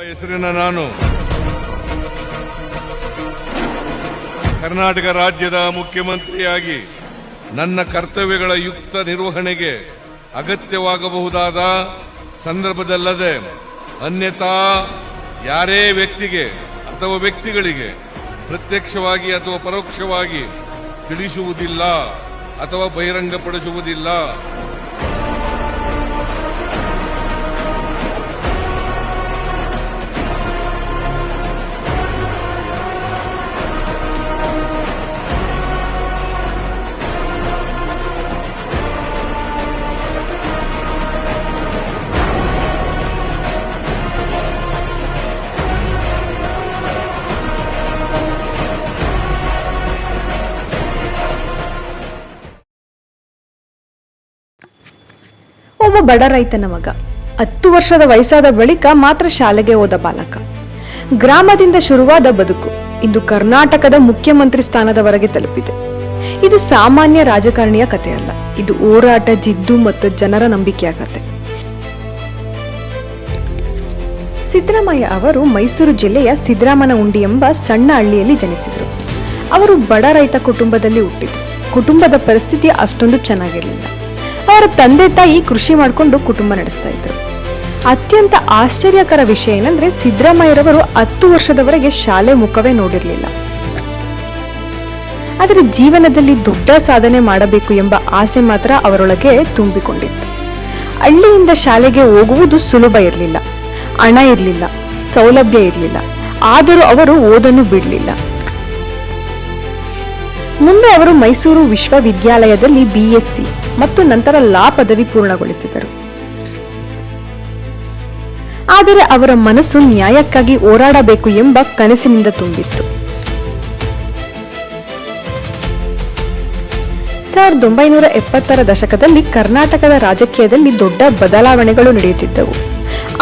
ಹೆಸರಿನ ನಾನು ಕರ್ನಾಟಕ ರಾಜ್ಯದ ಮುಖ್ಯಮಂತ್ರಿಯಾಗಿ ನನ್ನ ಕರ್ತವ್ಯಗಳ ಯುಕ್ತ ನಿರ್ವಹಣೆಗೆ ಅಗತ್ಯವಾಗಬಹುದಾದ ಸಂದರ್ಭದಲ್ಲದೆ ಅನ್ಯಥಾ ಯಾರೇ ವ್ಯಕ್ತಿಗೆ ಅಥವಾ ವ್ಯಕ್ತಿಗಳಿಗೆ ಪ್ರತ್ಯಕ್ಷವಾಗಿ ಅಥವಾ ಪರೋಕ್ಷವಾಗಿ ತಿಳಿಸುವುದಿಲ್ಲ ಅಥವಾ ಬಹಿರಂಗಪಡಿಸುವುದಿಲ್ಲ. ಒಬ್ಬ ಬಡ ರೈತನ ಮಗ 10 ವರ್ಷದ ವಯಸ್ಸಾದ ಬಳಿಕ ಮಾತ್ರ ಶಾಲೆಗೆ ಹೋದ ಬಾಲಕ. ಗ್ರಾಮದಿಂದ ಶುರುವಾದ ಬದುಕು ಇಂದು ಕರ್ನಾಟಕದ ಮುಖ್ಯಮಂತ್ರಿ ಸ್ಥಾನದವರೆಗೆ ತಲುಪಿದೆ. ಇದು ಸಾಮಾನ್ಯ ರಾಜಕಾರಣಿಯ ಕಥೆಯಲ್ಲ, ಇದು ಹೋರಾಟ, ಜಿದ್ದು ಮತ್ತು ಜನರ ನಂಬಿಕೆಯ ಕಥೆ. ಸಿದ್ದರಾಮಯ್ಯ ಅವರು ಮೈಸೂರು ಜಿಲ್ಲೆಯ ಸಿದ್ದರಾಮನಹುಂಡಿ ಎಂಬ ಸಣ್ಣ ಹಳ್ಳಿಯಲ್ಲಿ ಜನಿಸಿದರು. ಅವರು ಬಡ ರೈತ ಕುಟುಂಬದಲ್ಲಿ ಹುಟ್ಟಿದರು. ಕುಟುಂಬದ ಪರಿಸ್ಥಿತಿ ಅಷ್ಟೊಂದು ಚೆನ್ನಾಗಿರಲಿಲ್ಲ. ಅವರ ತಂದೆ ತಾಯಿ ಕೃಷಿ ಮಾಡಿಕೊಂಡು ಕುಟುಂಬ ನಡೆಸ್ತಾ ಇದ್ರು. ಅತ್ಯಂತ ಆಶ್ಚರ್ಯಕರ ವಿಷಯ ಏನಂದ್ರೆ ಸಿದ್ದರಾಮಯ್ಯರವರು 10 ವರ್ಷದವರೆಗೆ ಶಾಲೆ ಮುಖವೇ ನೋಡಿರಲಿಲ್ಲ. ಆದರೆ ಜೀವನದಲ್ಲಿ ದೊಡ್ಡ ಸಾಧನೆ ಮಾಡಬೇಕು ಎಂಬ ಆಸೆ ಮಾತ್ರ ಅವರೊಳಗೆ ತುಂಬಿಕೊಂಡಿತ್ತು. ಹಳ್ಳಿಯಿಂದ ಶಾಲೆಗೆ ಹೋಗುವುದು ಸುಲಭ ಇರಲಿಲ್ಲ, ಹಣ ಇರಲಿಲ್ಲ, ಸೌಲಭ್ಯ ಇರಲಿಲ್ಲ. ಆದರೂ ಅವರು ಓದನ್ನು ಬಿಡಲಿಲ್ಲ. ಮುಂದೆ ಅವರು ಮೈಸೂರು ವಿಶ್ವವಿದ್ಯಾಲಯದಲ್ಲಿ BSc ಮತ್ತು ನಂತರ ಲಾ ಪದವಿ ಪೂರ್ಣಗೊಳಿಸಿದರು. ಆದರೆ ಅವರ ಮನಸ್ಸು ನ್ಯಾಯಕ್ಕಾಗಿ ಹೋರಾಡಬೇಕು ಎಂಬ ಕನಸಿನಿಂದ ತುಂಬಿತ್ತು. 1970ರ ದಶಕದಲ್ಲಿ ಕರ್ನಾಟಕದ ರಾಜಕೀಯದಲ್ಲಿ ದೊಡ್ಡ ಬದಲಾವಣೆಗಳು ನಡೆಯುತ್ತಿದ್ದವು.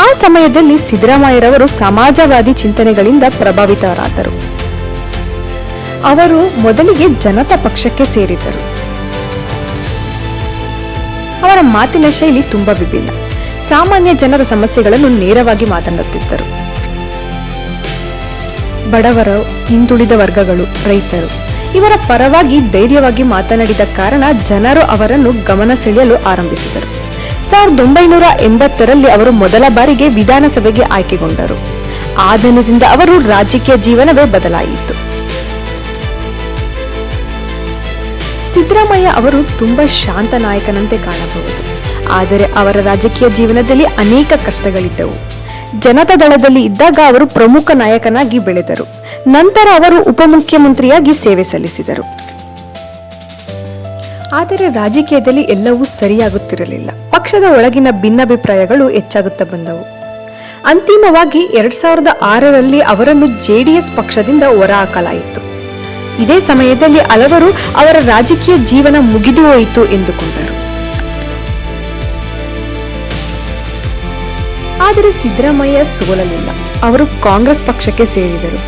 ಆ ಸಮಯದಲ್ಲಿ ಸಿದ್ದರಾಮಯ್ಯರವರು ಸಮಾಜವಾದಿ ಚಿಂತನೆಗಳಿಂದ ಪ್ರಭಾವಿತರಾದರು. ಅವರು ಮೊದಲಿಗೆ ಜನತಾ ಪಕ್ಷಕ್ಕೆ ಸೇರಿದರು. ಅವರ ಮಾತಿನ ಶೈಲಿ ತುಂಬಾ ವಿಭಿನ್ನ. ಸಾಮಾನ್ಯ ಜನರ ಸಮಸ್ಯೆಗಳನ್ನು ನೇರವಾಗಿ ಮಾತನಾಡುತ್ತಿದ್ದರು. ಬಡವರು, ಹಿಂದುಳಿದ ವರ್ಗಗಳು, ರೈತರು ಇವರ ಪರವಾಗಿ ಧೈರ್ಯವಾಗಿ ಮಾತನಾಡಿದ ಕಾರಣ ಜನರು ಅವರನ್ನು ಗಮನ ಸೆಳೆಯಲು ಆರಂಭಿಸಿದರು. 1980ರಲ್ಲಿ ಅವರು ಮೊದಲ ಬಾರಿಗೆ ವಿಧಾನಸಭೆಗೆ ಆಯ್ಕೆಗೊಂಡರು. ಆ ದಿನದಿಂದ ಅವರು ರಾಜಕೀಯ ಜೀವನವೇ ಬದಲಾಯಿತು. ಸಿದ್ದರಾಮಯ್ಯ ಅವರು ತುಂಬಾ ಶಾಂತ ನಾಯಕನಂತೆ ಕಾಣಬಹುದು. ಆದರೆ ಅವರ ರಾಜಕೀಯ ಜೀವನದಲ್ಲಿ ಅನೇಕ ಕಷ್ಟಗಳಿದ್ದವು. ಜನತಾ ದಳದಲ್ಲಿ ಇದ್ದಾಗ ಅವರು ಪ್ರಮುಖ ನಾಯಕನಾಗಿ ಬೆಳೆದರು. ನಂತರ ಅವರು ಉಪಮುಖ್ಯಮಂತ್ರಿಯಾಗಿ ಸೇವೆ ಸಲ್ಲಿಸಿದರು. ಆದರೆ ರಾಜಕೀಯದಲ್ಲಿ ಎಲ್ಲವೂ ಸರಿಯಾಗುತ್ತಿರಲಿಲ್ಲ. ಪಕ್ಷದ ಒಳಗಿನ ಭಿನ್ನಾಭಿಪ್ರಾಯಗಳು ಹೆಚ್ಚಾಗುತ್ತಾ ಬಂದವು. ಅಂತಿಮವಾಗಿ 2006ರಲ್ಲಿ ಅವರನ್ನು JDS ಪಕ್ಷದಿಂದ ಹೊರಹಾಕಲಾಯಿತು. ಇದೇ ಸಮಯದಲ್ಲಿ ಹಲವರು ಅವರ ರಾಜಕೀಯ ಜೀವನ ಮುಗಿದು ಹೋಯಿತು ಎಂದುಕೊಂಡರು. ಆದರೆ ಸಿದ್ದರಾಮಯ್ಯ ಸೋಲಲಿಲ್ಲ. ಅವರು ಕಾಂಗ್ರೆಸ್ ಪಕ್ಷಕ್ಕೆ ಸೇರಿದರು.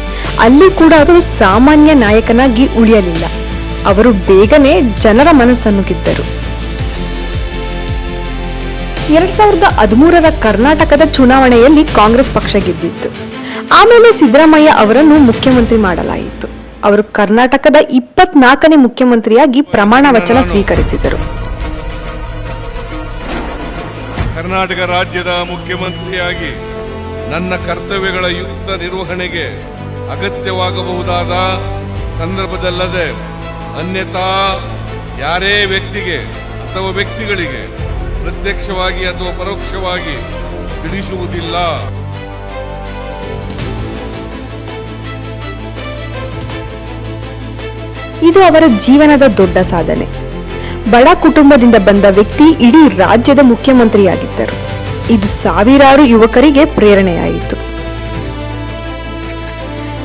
ಅಲ್ಲಿ ಕೂಡ ಅವರು ಸಾಮಾನ್ಯ ನಾಯಕನಾಗಿ ಉಳಿಯಲಿಲ್ಲ. ಅವರು ಬೇಗನೆ ಜನರ ಮನಸ್ಸನ್ನು ಗೆದ್ದರು. 2013ರ ಕರ್ನಾಟಕದ ಚುನಾವಣೆಯಲ್ಲಿ ಕಾಂಗ್ರೆಸ್ ಪಕ್ಷ ಗೆದ್ದಿತ್ತು. ಆಮೇಲೆ ಸಿದ್ದರಾಮಯ್ಯ ಅವರನ್ನು ಮುಖ್ಯಮಂತ್ರಿ ಮಾಡಲಾಯಿತು. ಅವರು ಕರ್ನಾಟಕದ 24ನೇ ಮುಖ್ಯಮಂತ್ರಿಯಾಗಿ ಪ್ರಮಾಣ ವಚನ ಸ್ವೀಕರಿಸಿದರು. ಕರ್ನಾಟಕ ರಾಜ್ಯದ ಮುಖ್ಯಮಂತ್ರಿಯಾಗಿ ನನ್ನ ಕರ್ತವ್ಯಗಳ ಯುಕ್ತ ನಿರ್ವಹಣೆಗೆ ಅಗತ್ಯವಾಗಬಹುದಾದ ಸಂದರ್ಭದಲ್ಲದೆ ಅನ್ಯಥಾ ಯಾರೇ ವ್ಯಕ್ತಿಗೆ ಅಥವಾ ವ್ಯಕ್ತಿಗಳಿಗೆ ಪ್ರತ್ಯಕ್ಷವಾಗಿ ಅಥವಾ ಪರೋಕ್ಷವಾಗಿ ತಿಳಿಸುವುದಿಲ್ಲ. ಇದು ಅವರ ಜೀವನದ ದೊಡ್ಡ ಸಾಧನೆ. ಬಡ ಕುಟುಂಬದಿಂದ ಬಂದ ವ್ಯಕ್ತಿ ಇಡೀ ರಾಜ್ಯದ ಮುಖ್ಯಮಂತ್ರಿಯಾಗಿದ್ದರು. ಇದು ಸಾವಿರಾರು ಯುವಕರಿಗೆ ಪ್ರೇರಣೆಯಾಯಿತು.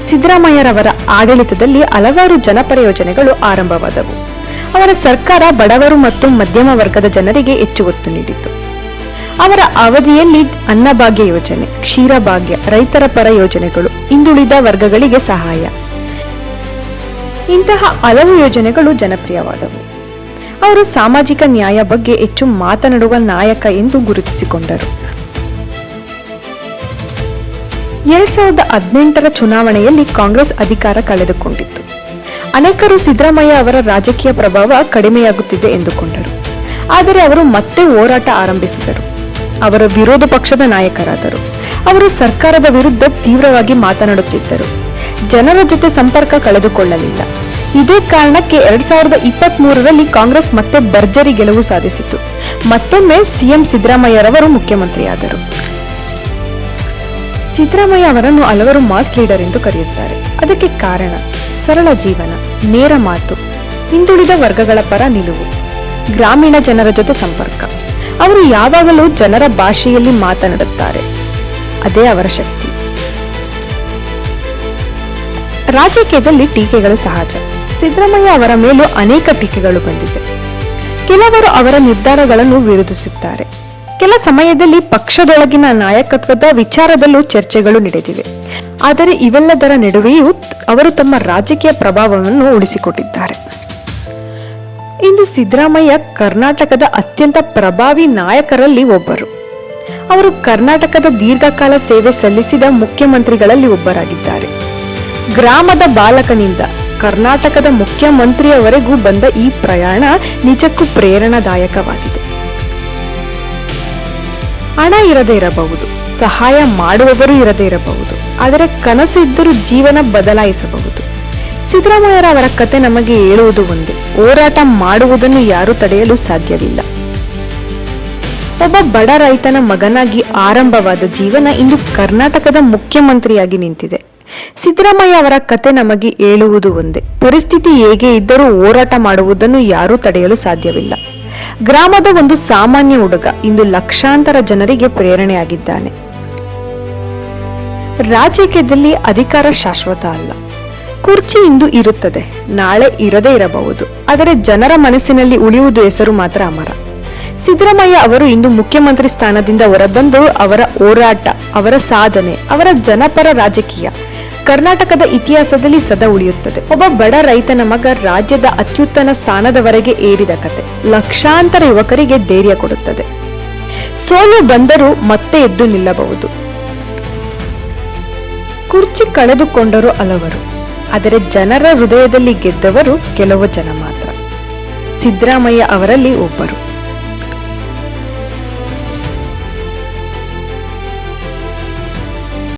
ಸಿದ್ದರಾಮಯ್ಯರವರ ಆಡಳಿತದಲ್ಲಿ ಹಲವಾರು ಜನಪರ ಯೋಜನೆಗಳು ಆರಂಭವಾದವು. ಅವರ ಸರ್ಕಾರ ಬಡವರು ಮತ್ತು ಮಧ್ಯಮ ವರ್ಗದ ಜನರಿಗೆ ಹೆಚ್ಚು ಒತ್ತು ನೀಡಿತು. ಅವರ ಅವಧಿಯಲ್ಲಿ ಅನ್ನಭಾಗ್ಯ ಯೋಜನೆ, ಕ್ಷೀರಭಾಗ್ಯ, ರೈತರ ಪರ ಯೋಜನೆಗಳು, ಹಿಂದುಳಿದ ವರ್ಗಗಳಿಗೆ ಸಹಾಯ, ಇಂತಹ ಹಲವು ಯೋಜನೆಗಳು ಜನಪ್ರಿಯವಾದವು. ಅವರು ಸಾಮಾಜಿಕ ನ್ಯಾಯ ಬಗ್ಗೆ ಹೆಚ್ಚು ಮಾತನಾಡುವ ನಾಯಕ ಎಂದು ಗುರುತಿಸಿಕೊಂಡರು. 2018 ಚುನಾವಣೆಯಲ್ಲಿ ಕಾಂಗ್ರೆಸ್ ಅಧಿಕಾರ ಕಳೆದುಕೊಂಡಿತ್ತು. ಅನೇಕರು ಸಿದ್ದರಾಮಯ್ಯ ಅವರ ರಾಜಕೀಯ ಪ್ರಭಾವ ಕಡಿಮೆಯಾಗುತ್ತಿದೆ ಎಂದುಕೊಂಡರು. ಆದರೆ ಅವರು ಮತ್ತೆ ಹೋರಾಟ ಆರಂಭಿಸಿದರು. ಅವರ ವಿರೋಧ ಪಕ್ಷದ ನಾಯಕರಾದರು. ಅವರು ಸರ್ಕಾರದ ವಿರುದ್ಧ ತೀವ್ರವಾಗಿ ಮಾತನಾಡುತ್ತಿದ್ದರು. ಜನರ ಜೊತೆ ಸಂಪರ್ಕ ಕಳೆದುಕೊಳ್ಳಲಿಲ್ಲ. ಇದೇ ಕಾರಣಕ್ಕೆ 2023ರಲ್ಲಿ ಕಾಂಗ್ರೆಸ್ ಮತ್ತೆ ಭರ್ಜರಿ ಗೆಲುವು ಸಾಧಿಸಿತು. ಮತ್ತೊಮ್ಮೆ ಸಿಎಂ ಸಿದ್ದರಾಮಯ್ಯರವರು ಮುಖ್ಯಮಂತ್ರಿಯಾದರು. ಸಿದ್ದರಾಮಯ್ಯ ಅವರನ್ನು ಹಲವರು ಮಾಸ್ ಲೀಡರ್ ಎಂದು ಕರೆಯುತ್ತಾರೆ. ಅದಕ್ಕೆ ಕಾರಣ ಸರಳ ಜೀವನ, ನೇರ ಮಾತು, ಹಿಂದುಳಿದ ವರ್ಗಗಳ ಪರ ನಿಲುವು, ಗ್ರಾಮೀಣ ಜನರ ಜೊತೆ ಸಂಪರ್ಕ. ಅವರು ಯಾವಾಗಲೂ ಜನರ ಭಾಷೆಯಲ್ಲಿ ಮಾತನಾಡುತ್ತಾರೆ. ಅದೇ ಅವರ ಶಕ್ತಿ. ರಾಜಕೀಯದಲ್ಲಿ ಟೀಕೆಗಳು ಸಹಜ. ಸಿದ್ದರಾಮಯ್ಯ ಅವರ ಮೇಲೂ ಅನೇಕ ಟೀಕೆಗಳು ಬಂದಿದೆ. ಕೆಲವರು ಅವರ ನಿರ್ಧಾರಗಳನ್ನು ವಿರೋಧಿಸುತ್ತಾರೆ. ಕೆಲ ಸಮಯದಲ್ಲಿ ಪಕ್ಷದೊಳಗಿನ ನಾಯಕತ್ವದ ವಿಚಾರದಲ್ಲೂ ಚರ್ಚೆಗಳು ನಡೆದಿವೆ. ಆದರೆ ಇವೆಲ್ಲದರ ನಡುವೆಯೂ ಅವರು ತಮ್ಮ ರಾಜಕೀಯ ಪ್ರಭಾವವನ್ನು ಉಳಿಸಿಕೊಂಡಿದ್ದಾರೆ. ಇಂದು ಸಿದ್ದರಾಮಯ್ಯ ಕರ್ನಾಟಕದ ಅತ್ಯಂತ ಪ್ರಭಾವಿ ನಾಯಕರಲ್ಲಿ ಒಬ್ಬರು. ಅವರು ಕರ್ನಾಟಕದ ದೀರ್ಘಕಾಲ ಸೇವೆ ಸಲ್ಲಿಸಿದ ಮುಖ್ಯಮಂತ್ರಿಗಳಲ್ಲಿ ಒಬ್ಬರಾಗಿದ್ದಾರೆ. ಗ್ರಾಮದ ಬಾಲಕನಿಂದ ಕರ್ನಾಟಕದ ಮುಖ್ಯಮಂತ್ರಿಯವರೆಗೂ ಬಂದ ಈ ಪ್ರಯಾಣ ನಿಜಕ್ಕೂ ಪ್ರೇರಣಾದಾಯಕವಾಗಿದೆ. ಹಣ ಇರದೇ ಇರಬಹುದು, ಸಹಾಯ ಮಾಡುವವರು ಇರದೇ ಇರಬಹುದು, ಆದರೆ ಕನಸು ಇದ್ದರೂ ಜೀವನ ಬದಲಾಯಿಸಬಹುದು. ಸಿದ್ದರಾಮಯ್ಯರವರ ಕತೆ ನಮಗೆ ಹೇಳುವುದು ಒಂದೇ: ಹೋರಾಟ ಮಾಡುವುದನ್ನು ಯಾರೂ ತಡೆಯಲು ಸಾಧ್ಯವಿಲ್ಲ. ಒಬ್ಬ ಬಡ ರೈತನ ಮಗನಾಗಿ ಆರಂಭವಾದ ಜೀವನ ಇಂದು ಕರ್ನಾಟಕದ ಮುಖ್ಯಮಂತ್ರಿಯಾಗಿ ನಿಂತಿದೆ. ಸಿದ್ದರಾಮಯ್ಯ ಅವರ ಕತೆ ನಮಗೆ ಹೇಳುವುದು ಒಂದೇ: ಪರಿಸ್ಥಿತಿ ಹೇಗೆ ಇದ್ದರೂ ಹೋರಾಟ ಮಾಡುವುದನ್ನು ಯಾರೂ ತಡೆಯಲು ಸಾಧ್ಯವಿಲ್ಲ. ಗ್ರಾಮದ ಒಂದು ಸಾಮಾನ್ಯ ಹುಡುಗ ಇಂದು ಲಕ್ಷಾಂತರ ಜನರಿಗೆ ಪ್ರೇರಣೆಯಾಗಿದ್ದಾನೆ. ರಾಜಕೀಯದಲ್ಲಿ ಅಧಿಕಾರ ಶಾಶ್ವತ ಅಲ್ಲ. ಕುರ್ಚಿ ಇಂದು ಇರುತ್ತದೆ, ನಾಳೆ ಇರದೇ ಇರಬಹುದು. ಆದರೆ ಜನರ ಮನಸ್ಸಿನಲ್ಲಿ ಉಳಿಯುವುದು ಹೆಸರು ಮಾತ್ರ ಅಮರ. ಸಿದ್ದರಾಮಯ್ಯ ಅವರು ಇಂದು ಮುಖ್ಯಮಂತ್ರಿ ಸ್ಥಾನದಿಂದ ಹೊರಬಂದು ಅವರ ಹೋರಾಟ, ಅವರ ಸಾಧನೆ, ಅವರ ಜನಪರ ರಾಜಕೀಯ ಕರ್ನಾಟಕದ ಇತಿಹಾಸದಲ್ಲಿ ಸದಾ ಉಳಿಯುತ್ತದೆ. ಒಬ್ಬ ಬಡ ರೈತನ ಮಗ ರಾಜ್ಯದ ಅತ್ಯುನ್ನತ ಸ್ಥಾನದವರೆಗೆ ಏರಿದ ಕತೆ ಲಕ್ಷಾಂತರ ಯುವಕರಿಗೆ ಧೈರ್ಯ ಕೊಡುತ್ತದೆ. ಸೋಲು ಬಂದರೂ ಮತ್ತೆ ಎದ್ದು ನಿಲ್ಲಬಹುದು. ಕುರ್ಚಿ ಕಳೆದುಕೊಂಡರು ಹಲವರು, ಆದರೆ ಜನರ ಹೃದಯದಲ್ಲಿ ಗೆದ್ದವರು ಕೆಲವು ಜನ ಮಾತ್ರ. ಸಿದ್ದರಾಮಯ್ಯ ಅವರಲ್ಲಿ ಒಬ್ಬರು.